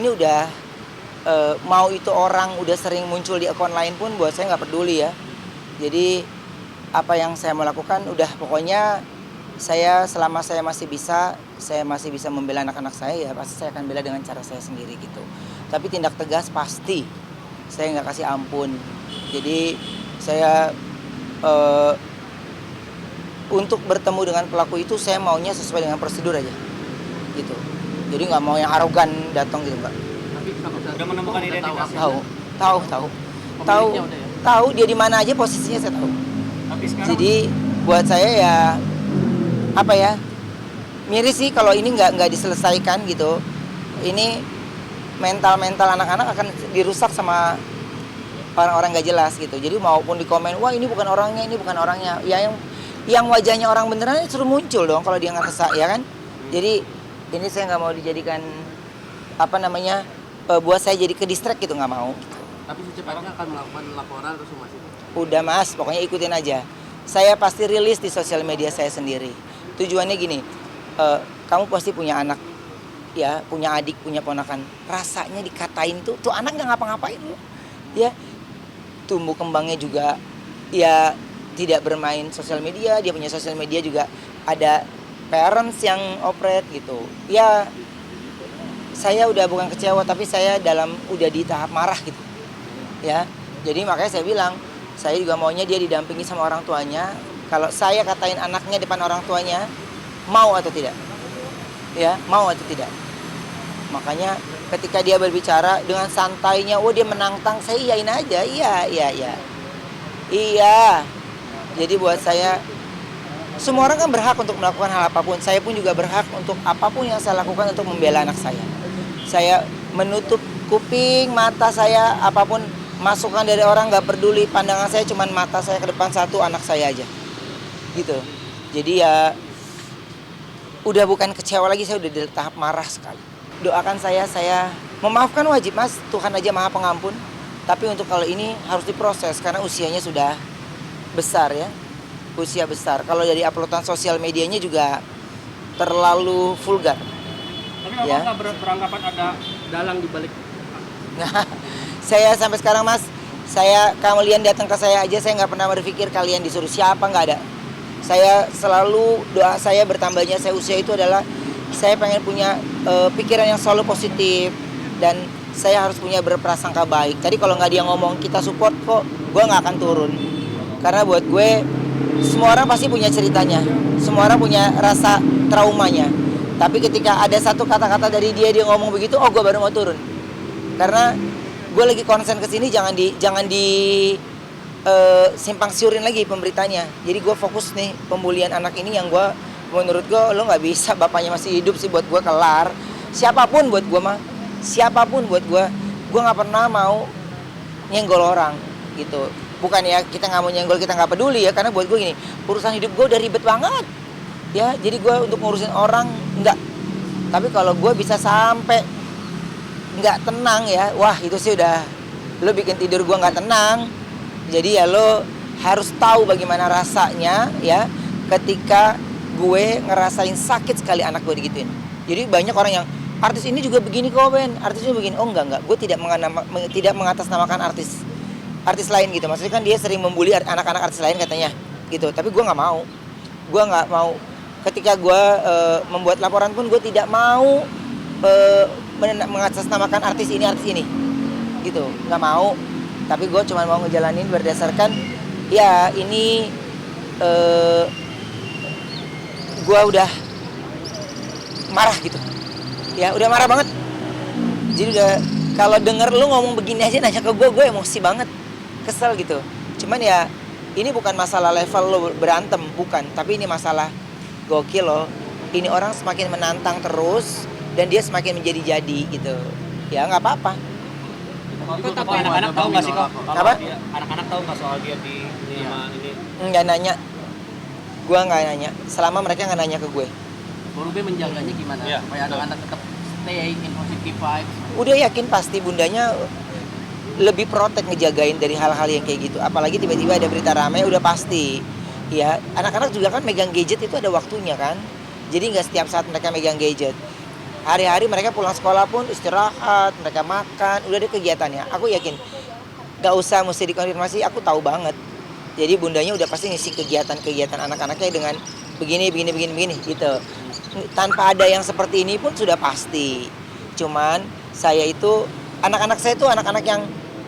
ini udah mau itu orang udah sering muncul di akun lain pun buat saya nggak peduli ya. Jadi apa yang saya mau lakukan udah pokoknya selama saya masih bisa membela anak-anak saya ya pasti saya akan bela dengan cara saya sendiri gitu. Tapi tindak tegas pasti saya nggak kasih ampun. Jadi saya untuk bertemu dengan pelaku itu saya maunya sesuai dengan prosedur aja gitu. Jadi nggak mau yang arogan datang gitu Mbak. Tapi Udah menemukan identitasnya? Tahu dia di mana aja posisinya saya tahu. Tapi sekarang Jadi buat saya ya apa ya, miris sih kalau ini nggak diselesaikan gitu. Ini mental anak-anak akan dirusak sama orang-orang nggak jelas gitu. Jadi maupun di komen, wah ini bukan orangnya, ya yang wajahnya orang beneran itu suruh muncul dong kalau dia nggak kesal ya kan. Jadi ini saya nggak mau dijadikan buat saya jadi ke distract gitu, nggak mau. Tapi secepatnya akan melakukan laporan atau somasi? Udah Mas, pokoknya ikutin aja. Saya pasti rilis di sosial media saya sendiri. Tujuannya gini, kamu pasti punya anak, ya, punya adik, punya ponakan. Rasanya dikatain tuh anak nggak ngapa-ngapain loh, ya. Tumbuh kembangnya juga, ya tidak bermain sosial media. Dia punya sosial media juga ada parents yang operate gitu. Ya, saya udah bukan kecewa tapi saya udah di tahap marah gitu. Ya, jadi makanya saya bilang, saya juga maunya dia didampingi sama orang tuanya. Kalau saya katain anaknya depan orang tuanya, mau atau tidak? Ya, mau atau tidak? Makanya ketika dia berbicara dengan santainya, dia menantang, saya iyain aja, iya. Jadi buat saya, semua orang kan berhak untuk melakukan hal apapun. Saya pun juga berhak untuk apapun yang saya lakukan untuk membela anak saya. Saya menutup kuping, mata saya, apapun masukan dari orang nggak peduli, pandangan saya cuman mata saya ke depan satu, anak saya aja gitu. Jadi ya udah bukan kecewa lagi, saya udah di tahap marah sekali. Doakan saya memaafkan wajib Mas, Tuhan aja maha pengampun. Tapi untuk kalau ini harus diproses karena usianya sudah besar ya, usia besar. Kalau dari uploadan sosial medianya juga terlalu vulgar. Tapi Abang nggak beranggapan ada dalang di balik? Nah, saya sampai sekarang Mas, kalian datang ke saya aja, saya nggak pernah berpikir kalian disuruh siapa, nggak ada. Saya selalu, doa saya bertambahnya saya usia itu adalah saya pengen punya pikiran yang selalu positif dan saya harus punya berprasangka baik. Tadi kalau nggak dia ngomong kita support kok, gue nggak akan turun. Karena buat gue semua orang pasti punya ceritanya, semua orang punya rasa traumanya. Tapi ketika ada satu kata-kata dari dia ngomong begitu, gue baru mau turun. Karena gue lagi konsen ke sini, jangan di simpang siurin lagi pemberitanya. Jadi gue fokus nih pembulian anak ini yang menurut gue lo nggak bisa, bapaknya masih hidup sih buat gue kelar. Siapapun buat gue nggak pernah mau nyenggol orang gitu. Bukan ya kita nggak mau nyenggol, kita nggak peduli ya, karena buat gue gini, urusan hidup gue udah ribet banget ya. Jadi gue untuk ngurusin orang enggak. Tapi kalau gue bisa sampai nggak tenang ya, wah itu sih udah lo bikin tidur gue nggak tenang. Jadi ya lo harus tahu bagaimana rasanya ya ketika gue ngerasain sakit sekali anak gue digituin. Jadi banyak orang yang artis ini juga begini kok Ben, artis ini begini. Oh enggak, gue tidak mengatasnamakan artis lain gitu. Maksudnya kan dia sering membuli anak-anak artis lain katanya gitu. Tapi gue nggak mau. Ketika gue membuat laporan pun gue tidak mau mengatasnamakan artis ini gitu, nggak mau. Tapi gue cuma mau ngejalanin berdasarkan ya ini gue udah marah gitu ya, udah marah banget. Jadi udah, kalau denger lu ngomong begini aja nanya ke gue emosi banget, kesel gitu. Cuman ya ini bukan masalah level lo berantem, bukan, tapi ini masalah gokil loh. Ini orang semakin menantang terus dan dia semakin menjadi-jadi gitu. Ya nggak apa-apa. Tapi anak-anak tahu nggak sih kok? Apa? Anak-anak tahu nggak soal dia di ini? Nggak nanya. Gue nggak nanya. Selama mereka nggak nanya ke gue. Borube menjaganya gimana supaya anak-anak tetap stay in positive vibes? Udah yakin pasti bundanya lebih protek ngejagain dari hal-hal yang kayak gitu. Apalagi tiba-tiba ada berita ramai, udah pasti. Ya, anak-anak juga kan megang gadget itu ada waktunya kan. Jadi nggak setiap saat mereka megang gadget. Hari-hari mereka pulang sekolah pun istirahat, mereka makan, udah ada kegiatannya. Aku yakin gak usah mesti dikonfirmasi, aku tahu banget. Jadi bundanya udah pasti ngisi kegiatan-kegiatan anak-anaknya dengan begini gitu. Tanpa ada yang seperti ini pun sudah pasti. Cuman saya itu, anak-anak saya itu anak-anak yang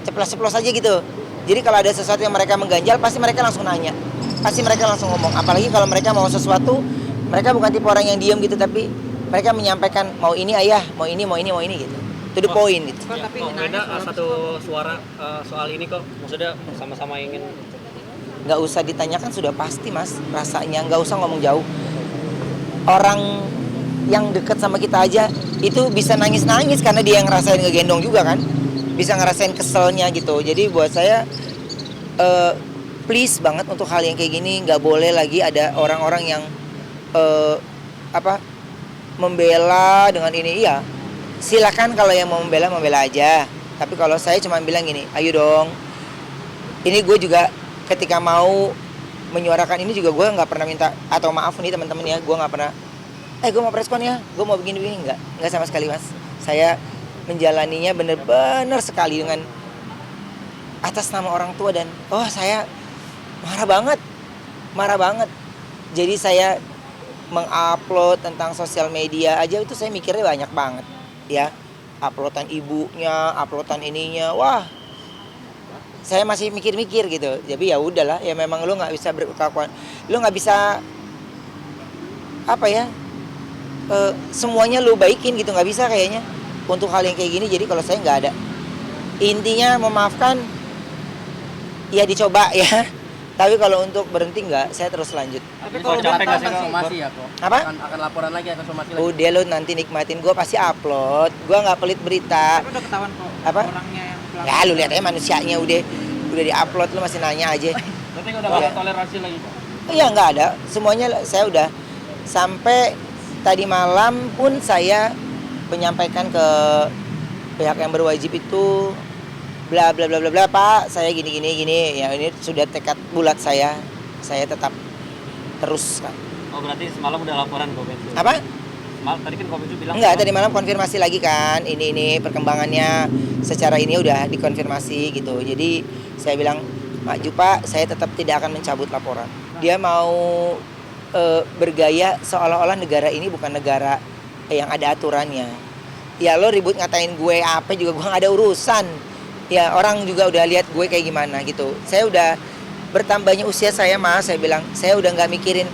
ceplos-ceplos aja gitu. Jadi kalau ada sesuatu yang mereka mengganjal, pasti mereka langsung nanya. Pasti mereka langsung ngomong. Apalagi kalau mereka mau sesuatu, mereka bukan tipe orang yang diam gitu, tapi mereka menyampaikan mau ini ayah, mau ini gitu. To the point gitu. Ya, Tapi kok beda satu suara soal ini kok, maksudnya sama-sama ingin. Nggak usah ditanyakan sudah pasti mas rasanya, nggak usah ngomong jauh. Orang yang deket sama kita aja itu bisa nangis-nangis karena dia yang ngerasain ngegendong juga kan, bisa ngerasain keselnya gitu. Jadi buat saya please banget untuk hal yang kayak gini nggak boleh lagi ada orang-orang yang membela dengan ini. Iya silakan, kalau yang mau membela aja, tapi kalau saya cuma bilang gini, ayo dong, ini gue juga ketika mau menyuarakan ini juga gue nggak pernah minta, atau maaf nih teman-teman ya, gue nggak pernah gue mau preskon ya, gue mau begini nggak sama sekali mas. Saya menjalaninya bener-bener sekali dengan atas nama orang tua, dan saya marah banget. Jadi saya mengupload tentang sosial media aja itu saya mikirnya banyak banget ya, uploadan ibunya, uploadan ininya, wah saya masih mikir-mikir gitu. Jadi ya udahlah, ya memang lu nggak bisa berkelakuan, lu nggak bisa semuanya lu baikin gitu, nggak bisa kayaknya untuk hal yang kayak gini. Jadi kalau saya nggak ada, intinya memaafkan ya, dicoba ya. Tapi kalau untuk berhenti nggak, saya terus lanjut. Tapi Kalau kalau capek capek nggak sih, akan Kak? somasi ya kok. Apa? Akan laporan lagi, akan somasi lagi. Udah lu nanti nikmatin, gue pasti upload, gue nggak pelit berita. Tapi udah ketahuan kok Apa? orangnya yang pelaku. Ya lu lihat aja manusianya, udah diupload, lu masih nanya aja. Berarti udah nggak ada toleransi lagi Pak? Iya nggak ada, semuanya saya udah, sampai tadi malam pun saya menyampaikan ke pihak yang berwajib itu bla bla bla bla bla, Pak, saya gini ya, ini sudah tekad bulat saya tetap terus kan. Oh berarti semalam udah laporan Komen. Apa? Tadi kan Komen bilang. Enggak, tadi malam konfirmasi lagi kan, ini perkembangannya secara ini udah dikonfirmasi gitu. Jadi saya bilang, maju Pak, saya tetap tidak akan mencabut laporan. Dia mau bergaya seolah-olah negara ini bukan negara yang ada aturannya. Ya lo ribut ngatain gue apa juga, gue gak ada urusan. Ya orang juga udah lihat gue kayak gimana gitu. Saya udah bertambahnya usia saya mas, saya bilang saya udah nggak mikirin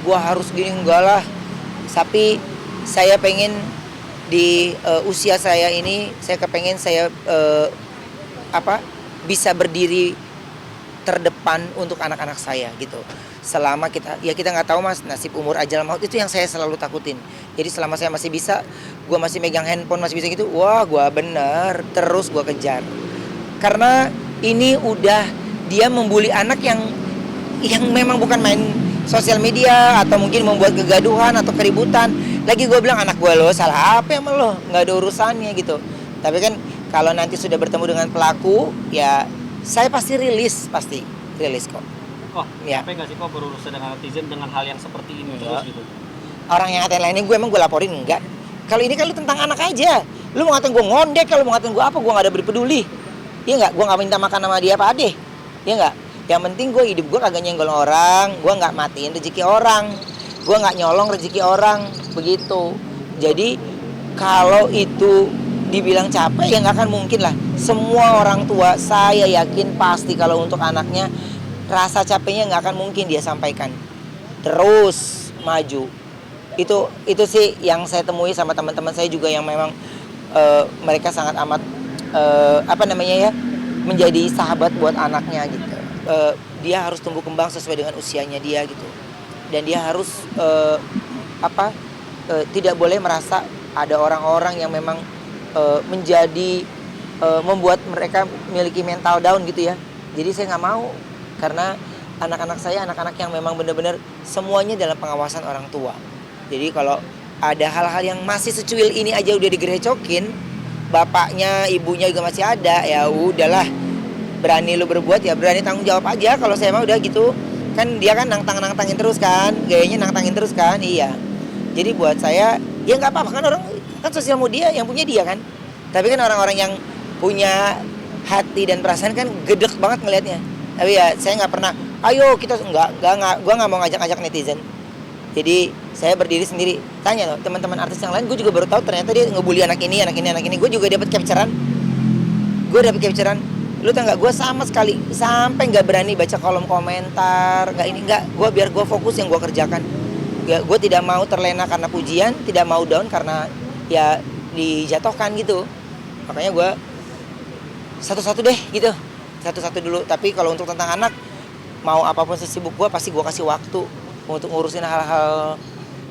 gue harus gini, enggak lah. Tapi saya pengen di usia saya ini, saya kepengen saya bisa berdiri terdepan untuk anak-anak saya gitu. Selama kita nggak tahu mas, nasib umur ajal maut itu yang saya selalu takutin. Jadi selama saya masih bisa, gue masih megang handphone, masih bisa gitu, wah gue bener terus gue kejar. Karena ini udah dia membuli anak yang memang bukan main sosial media atau mungkin membuat kegaduhan atau keributan. Lagi gue bilang, anak gue lo salah apa sama lo, nggak ada urusannya gitu. Tapi kan kalau nanti sudah bertemu dengan pelaku, ya saya pasti rilis kok. Kok Ya. capek nggak sih kok berurusan dengan netizen dengan hal yang seperti ini terus gitu? Orang yang ngatain lainnya gue emang gue laporin enggak. Kalau ini kan lu tentang anak aja. Lu mau ngatain gue ngondek, kalau mau ngatain gue apa, gue nggak ada peduli. Iya nggak, gue nggak minta makan sama dia Pak Ade. Iya nggak. Yang penting gue hidup gue kagak nyenggol orang, gue nggak matiin rezeki orang, gue nggak nyolong rezeki orang, begitu. Jadi kalau itu dibilang capek ya nggak akan mungkin lah. Semua orang tua saya yakin pasti kalau untuk anaknya rasa capeknya nggak akan mungkin dia sampaikan. Terus maju. Itu sih yang saya temui sama teman-teman saya juga yang memang mereka sangat amat menjadi sahabat buat anaknya gitu. Dia harus tumbuh kembang sesuai dengan usianya dia gitu. Dan dia harus tidak boleh merasa ada orang-orang yang memang membuat mereka memiliki mental down gitu ya. Jadi saya nggak mau, karena anak-anak saya anak-anak yang memang benar-benar semuanya dalam pengawasan orang tua. Jadi kalau ada hal-hal yang masih secuil ini aja udah digerecokin, bapaknya, ibunya juga masih ada, ya udahlah, berani lu berbuat ya berani tanggung jawab aja. Kalau saya mah udah gitu, kan dia kan nantangin terus kan, gayanya nantangin terus kan, iya. Jadi buat saya ya nggak apa-apa kan, orang Kan sosial media yang punya dia kan. Tapi kan orang-orang yang punya hati dan perasaan kan gedek banget ngelihatnya. Tapi ya saya nggak pernah, ayo kita nggak, gue nggak mau ngajak-ngajak netizen. Jadi saya berdiri sendiri. Tanya loh teman-teman artis yang lain, gue juga baru tahu ternyata dia ngebully anak ini. Gue juga dapat capturean. Lu tau nggak? Gue sama sekali sampai nggak berani baca kolom komentar, gue biar gue fokus yang gue kerjakan. Gue tidak mau terlena karena pujian, tidak mau down karena ya dijatuhkan gitu. Makanya gue satu-satu deh gitu, satu-satu dulu. Tapi kalau untuk tentang anak, mau apapun sesibuk gue pasti gue kasih waktu untuk ngurusin hal-hal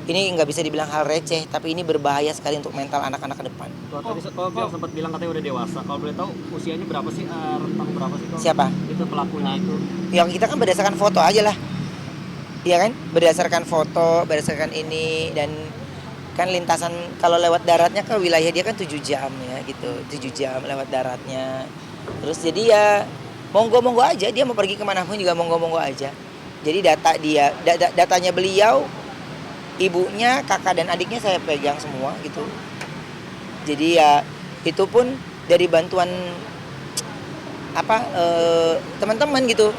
ini. Nggak bisa dibilang hal receh, tapi ini berbahaya sekali untuk mental anak-anak ke depan. Tadi Biang sempat bilang katanya udah dewasa. Kalau boleh tahu usianya berapa sih? Rentang berapa sih? Siapa? Itu pelakunya itu. Yang kita kan berdasarkan foto aja lah, iya kan? Berdasarkan foto, berdasarkan ini, dan kan lintasan kalau lewat daratnya ke wilayah dia kan 7 jam ya gitu, 7 jam lewat daratnya. Terus jadi ya monggo-monggo aja, dia mau pergi kemanapun juga monggo-monggo aja. Jadi datanya beliau, ibunya, kakak dan adiknya saya pegang semua gitu. Jadi ya itu pun dari bantuan teman-teman gitu,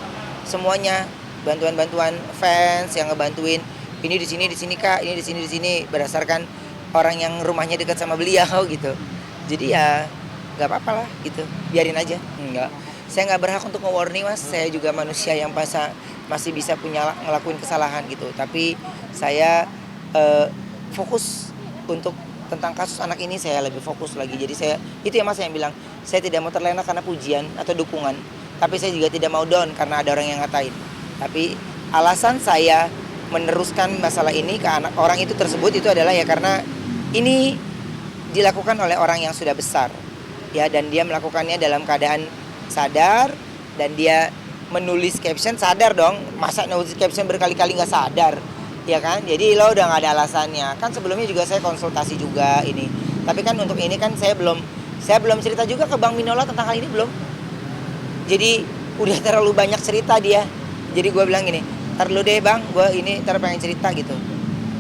semuanya bantuan fans yang ngebantuin. Ini di sini Kak, ini di sini berdasarkan orang yang rumahnya dekat sama beliau gitu. Jadi ya nggak apa-apa lah gitu, biarin aja. Enggak, saya nggak berhak untuk nge-warning Mas. Saya juga manusia yang masih bisa ngelakuin kesalahan gitu. Tapi saya fokus untuk tentang kasus anak ini, saya lebih fokus lagi. Jadi saya itu ya Mas yang bilang, saya tidak mau terlena karena pujian atau dukungan, tapi saya juga tidak mau down karena ada orang yang ngatain. Tapi alasan saya meneruskan masalah ini ke anak orang itu tersebut itu adalah ya karena ini dilakukan oleh orang yang sudah besar ya, dan dia melakukannya dalam keadaan sadar, dan dia menulis caption sadar dong. Masa nulis caption berkali-kali nggak sadar ya kan? Jadi lo udah nggak ada alasannya kan. Sebelumnya juga saya konsultasi juga ini, tapi kan untuk ini kan saya belum cerita juga ke Bang Minola tentang hal ini, belum. Jadi udah terlalu banyak cerita dia. Jadi gue bilang gini, ntar lu deh Bang, gue ini ntar pengen cerita gitu,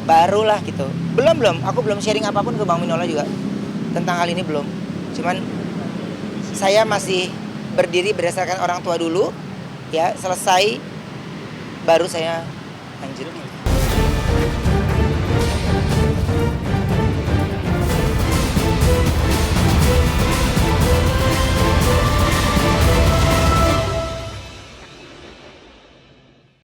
barulah gitu. Belum, aku belum sharing apapun ke Bang Minola juga tentang hal ini, belum. Cuman saya masih berdiri berdasarkan orang tua dulu ya, selesai baru saya lanjut.